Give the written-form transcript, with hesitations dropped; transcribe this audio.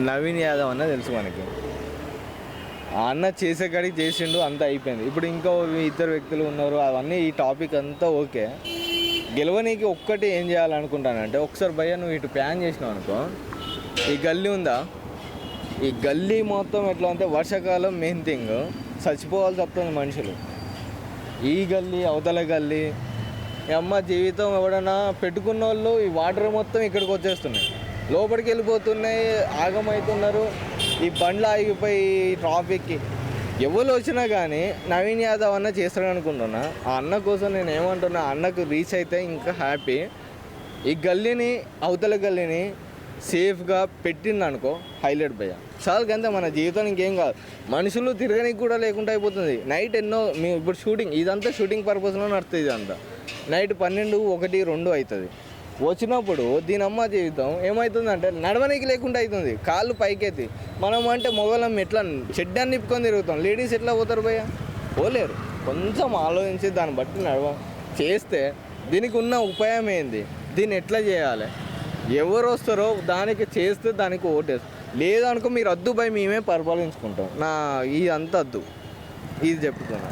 నవీన్ యాదవ్ అన్న తెలుసు మనకి. ఆ అన్న చేసే కాడికి చేసిండు, అంతా అయిపోయింది. ఇప్పుడు ఇంకో ఇద్దరు వ్యక్తులు ఉన్నారు, అవన్నీ ఈ టాపిక్ అంతా ఓకే. గెలవనీకి ఒక్కటి ఏం చేయాలనుకుంటానంటే, ఒకసారి భయ్య నువ్వు ఇటు ప్లాన్ చేసినావు అనుకో, ఈ గల్లీ ఉందా, ఈ గల్లీ మొత్తం ఎట్లా అంటే వర్షాకాలం మెయిన్ థింగ్ చచ్చిపోవాల్సి వస్తుంది మనుషులు. ఈ గల్లీ అవతల గల్లీ అమ్మ జీవితం ఎవడన్నా పెట్టుకున్న వాళ్ళు ఈ వాటర్ మొత్తం ఇక్కడికి వచ్చేస్తున్నాయి, లోపలికి వెళ్ళిపోతున్నాయి, ఆగమవుతున్నారు. ఈ బండ్లు ఆగిపోయి ట్రాఫిక్కి ఎవరు వచ్చినా కానీ నవీన్ యాదవ్ అన్న చేస్తాడు అనుకుంటున్నా. ఆ అన్న కోసం నేను ఏమంటున్నా, అన్నకు రీచ్ అయితే ఇంకా హ్యాపీ. ఈ గల్లీని అవతల గల్లీని సేఫ్గా పెట్టింది అనుకో, హైలైట్ భయ్య చాలా. కంటే మన జీవితం ఇంకేం కాదు, మనుషులు తిరగడానికి కూడా లేకుండా అయిపోతుంది. నైట్ ఎన్నో ఇప్పుడు షూటింగ్ ఇదంతా షూటింగ్ పర్పస్లో నడుస్తుంది. ఇదంతా నైట్ 12, 1, 2 అవుతుంది. వచ్చినప్పుడు దీని అమ్మ జీవితం ఏమవుతుందంటే నడవనికి లేకుండా అవుతుంది, కాళ్ళు పైకెత్తి. మనం అంటే మొగలం ఎట్లా చెడ్డాన్ని నిప్పుకొని తిరుగుతాం, లేడీస్ ఎట్లా పోతారు భయ్య, పోలేరు. కొంచెం ఆలోచించి దాన్ని బట్టి చేస్తే దీనికి ఉన్న ఉపాయం ఏంది, దీన్ని ఎట్లా చేయాలి, ఎవరు వస్తారో దానికి చేస్తే దానికి ఓటేస్తారు. లేదనుకో మీరు వద్దు భయ్, మేమే పరిపాలించుకుంటాం, నా ఇది అంత వద్దు, ఇది చెప్తున్నా.